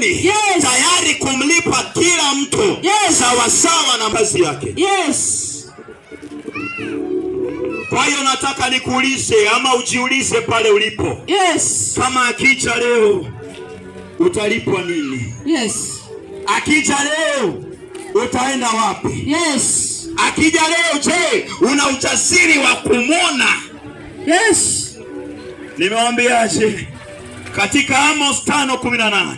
mbinguni, Yes. tayari kumlipa kila mtu, Yes. sawa sawa na kazi yake. Yes. Kwa hiyo nataka nikuulize ama ujiulize pale ulipo. Yes. Kama akija leo utalipwa nini? Yes. Akija leo utaenda wapi? Yes. Akija leo, je, una ujasiri wa kumwona? Yes. Nimewaambiaje katika Amos 5:18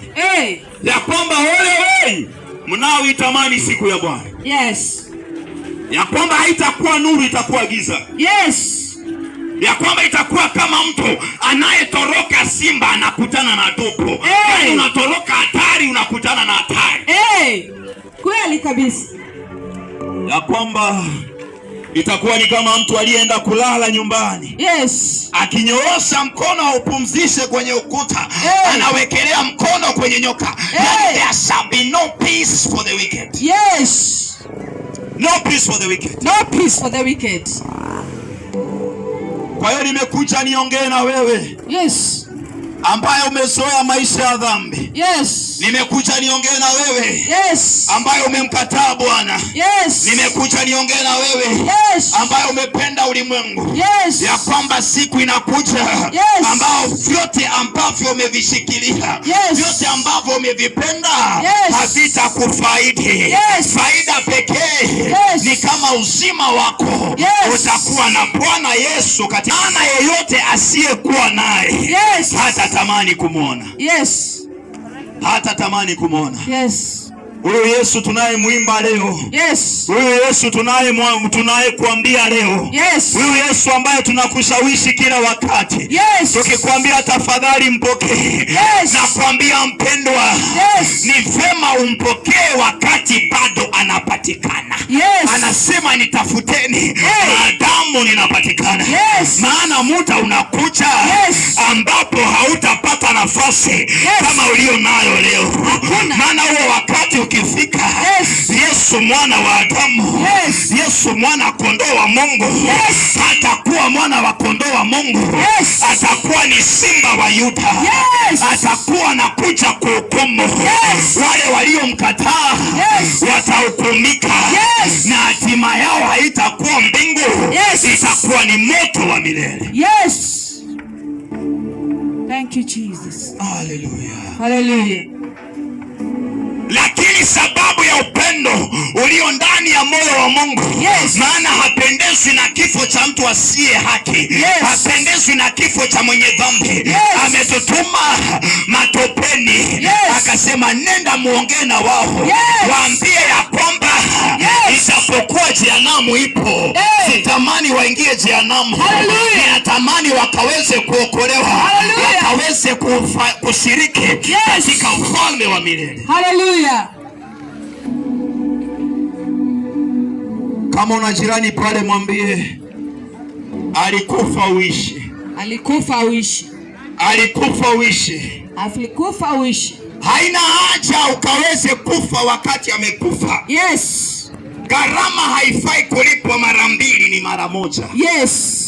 ya kwamba ole mnaoitamani siku ya Bwana. Yes. Ya kwamba haitakuwa nuru, itakuwa giza. Yes. Ya kwamba itakuwa kama mtu anayetoroka simba anakutana na dubu. Yaani unatoroka hatari unakutana na hatari. Kweli kabisa. Ya kwamba itakuwa ni kama mtu aliyeenda kulala nyumbani. Yes. Akinyoosha mkono upumzishe kwenye ukuta, anawekelea mkono kwenye nyoka. There shall be no peace for the wicked. Yes. No peace for the wicked. No peace for the wicked. Kwa hiyo nimekuja niongee na wewe. Yes. Ambaye umezoea maisha ya dhambi. Yes. Nimekuja niongee na wewe. Yes. Ambaye umemkataa Bwana. Yes. Nimekuja niongee na wewe. Yes. Ambaye umependa ulimwengu. Yes. Ya kwamba siku inakuja. Yes. Ambao vyote ambavyo umevishikilia. Yes. Vyote ambavyo umevipenda. Yes. Havitakufaidi. Yes. Faida pekee. Yes. Ni kama uzima wako. Yes. Utakuwa na Bwana Yesu katika maana yeyote asiyekuwa naye. Yes. Hata tamani kumwona. Yes. Hata tamani kumwona. Yes. Huyu Yesu tunayemwimba leo. Yes. Huyu Yesu tunayekuambia leo. Yes. Huyu Yesu ambaye tunakushawishi kila wakati. Yes. Tukikwambia tafadhali mpokee. Yes. Nakwambia mpendwa. Yes. Ni vema umpokee wakati bado anapatikana. Yes. Anasema nitafuteni maadamu ninapatikana. Yes. Maana muda unakuja ambapo hautapata nafasi kama ulio nayo leo. Maana huo wakati ukifika, Yesu mwana wa Adamu, Yesu mwana kondoo wa Mungu, atakuwa mwana wa kondoo wa Mungu, atakuwa ni simba wa Yuda, atakuwa anakuja kuhukumu. Wale waliomkataa watahukumika, na hatima yao haitakuwa mbingu, itakuwa ni moto wa milele. Yes. Thank you Jesus. Hallelujah. Hallelujah. Lakini sababu ya upendo ulio ndani ya moyo wa Mungu, maana hapendezwi na kifo cha mtu asiye haki, hapendezwi na kifo cha mwenye dhambi. Ametutuma matopeni, akasema nenda muongee na wao, waambie ya kwamba isapokuwa jehanamu ipo, sitamani waingie jehanamu, ninatamani wakaweze kuokolewa, wakaweze kushiriki katika ufalme wa milele. Hallelujah. Kama una jirani pale mwambie alikufa uishi. Alikufa uishi. Alikufa uishi. Alikufa uishi. Haina haja ukaweze kufa wakati amekufa. Yes. Gharama haifai kulipwa mara mbili, ni mara moja. Yes.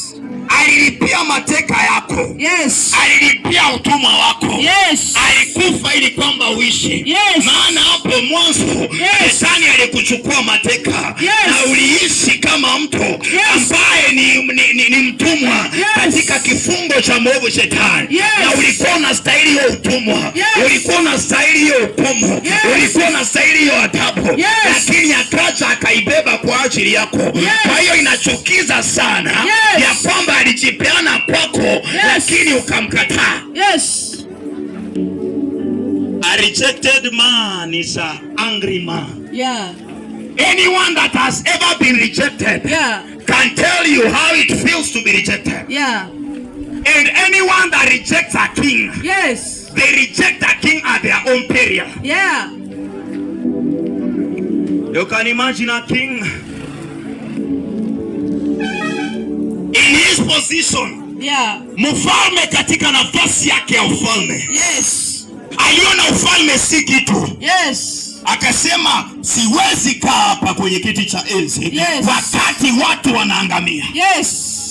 Alilipia mateka yako. Yes. Alilipia utumwa wako. Yes. Alikufa ili kwamba uishi. Yes. Maana hapo mwanzo Shetani alikuchukua mateka, na uliishi kama mtu ambaye ni mtumwa katika kifungo cha mwovu Shetani. Na ulikuwa unastahili hiyo utumwa. Ulikuwa unastahili hiyo hukumu. Ulikuwa unastahili hiyo adhabu. Lakini akaja akaibeba kwa ajili yako. Kwa hiyo inachukiza sana ya kwamba alijipeana kwako, lakini ukamkataa. Yes. A rejected man is an angry man. Yeah. Anyone that has ever been rejected can tell you how it feels to be rejected. Yeah. And anyone that rejects a king, they reject a king at their own peril. Yeah. You can imagine a king in his position. Mfalme katika nafasi yake ya ufalme. Aliona ufalme si kitu. Akasema siwezi kaa hapa kwenye kiti cha enzi wakati watu wanaangamia.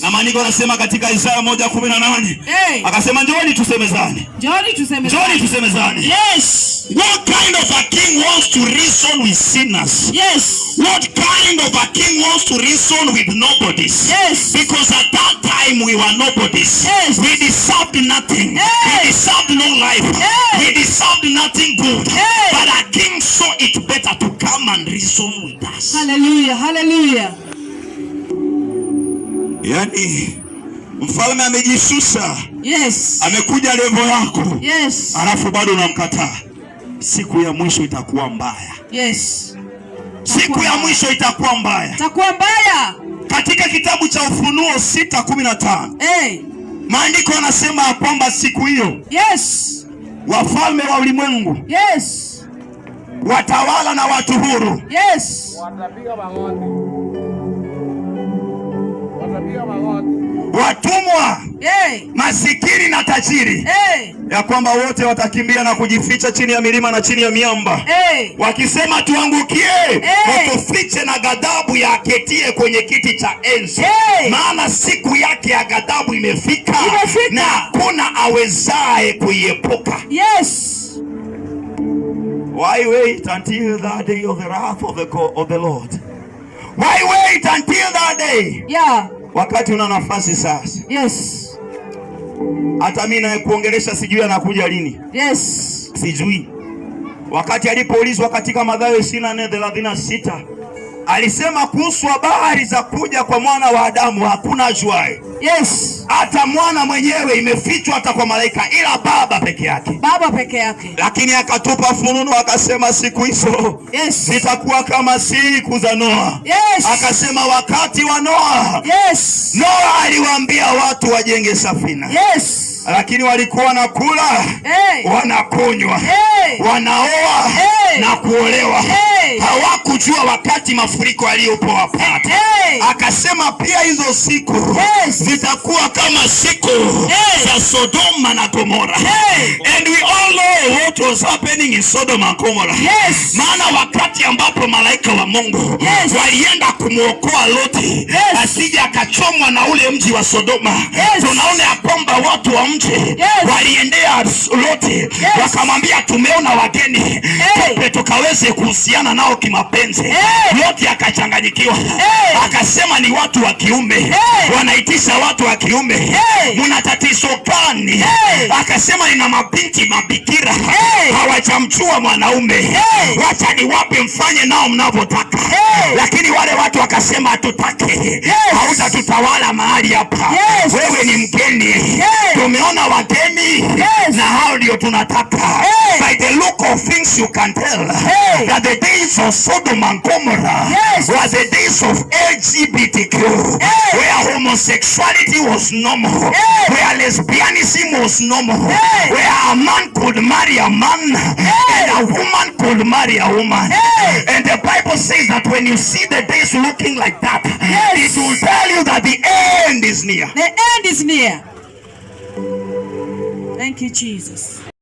Na maandiko yanasema katika Isaya 1:18, akasema njooni tusemezane. Njooni tusemezane. Njooni tusemezane. Yes. What kind of a king wants to reason with sinners? Yes. What kind of a king wants to reason with nobodies? Yes. Because at that time we were nobodies. Yes. We deserved nothing. We deserved no life. We deserved nothing good. But a king saw it better to come and reason with us. Hallelujah. Hallelujah. Yani mfalme amejishusha. Yes. Amekuja level yako. Yes. Alafu bado unamkataa. Siku ya mwisho itakuwa mbaya. Yes. Siku ya mwisho itakuwa mbaya. Itakuwa mbaya. Katika kitabu cha Ufunuo 6:15. Maandiko yanasema kwamba siku hiyo, yes, wafalme wa ulimwengu, yes, watawala na watu huru, yes, watapiga magoti. Watapiga magoti. Watumwa, masikini na tajiri, ya kwamba wote watakimbia na kujificha chini ya milima na chini ya miamba, wakisema tuangukie, tufiche na ghadhabu ya aketie kwenye kiti cha enzi, maana siku yake ya ghadhabu imefika, na hakuna awezaye kuiepuka. Yes. Why wait until that day of the wrath of the Lord? Why wait until that day? Yeah. Wakati una nafasi sasa. Yes. Hata mimi na kuongelesha sijui anakuja lini. Yes. Sijui. Wakati alipoulizwa katika Mathayo 24:36, alisema kuhusu habari za kuja kwa mwana wa Adamu hakuna ajuaye. Yes. Hata mwana mwenyewe imefichwa hata kwa malaika, ila Baba peke yake. Baba peke yake. Lakini akatupa fununu akasema siku hizo, yes, zitakuwa kama siku za Noa. Yes. Akasema wakati wa Noa, yes, Noa aliwaambia watu wajenge safina. Yes. Lakini walikuwa wanakula, wanakunywa, wanaoa, na kuolewa. Hawakujua wakati mafuriko yaliyopowapata. Akasema pia hizo siku, zitakuwa kama siku za Sodoma na Gomora. And we all know what was happening in Sodom and Gomorrah. Maana wakati ambapo malaika wa Mungu walienda kumwokoa Loti, asije akachomwa na ule mji wa Sodoma, tunaona ya kwamba watu wa mji waliendea Loti, wakamwambia tumeona wageni, tupe tukaweze kuhusiana nao kimapenzi. Loti akachanganyikiwa, akasema ni watu wa kiume, wanaitisha watu wa kiume, muna tatizo gani? Akasema nina mabinti mabikira, hawajamjua mwanaume, wacha niwape mfanye nao mnavyotaka. Lakini wale watu wakasema hatutaki, hautatutawala mahali hapa, wewe ni mgeni, tumeona wageni na hao ndio tunataka. By the look of things you can tell that the days of Sodom and Gomorrah were the days of LGBTQ, where homosexuality was normal, where lesbianism was normal, where a man could marry a man and a woman could marry a woman. And the Bible says that when you see the days looking like that, it will tell you that the end is near. The end is near. Thank you, Jesus.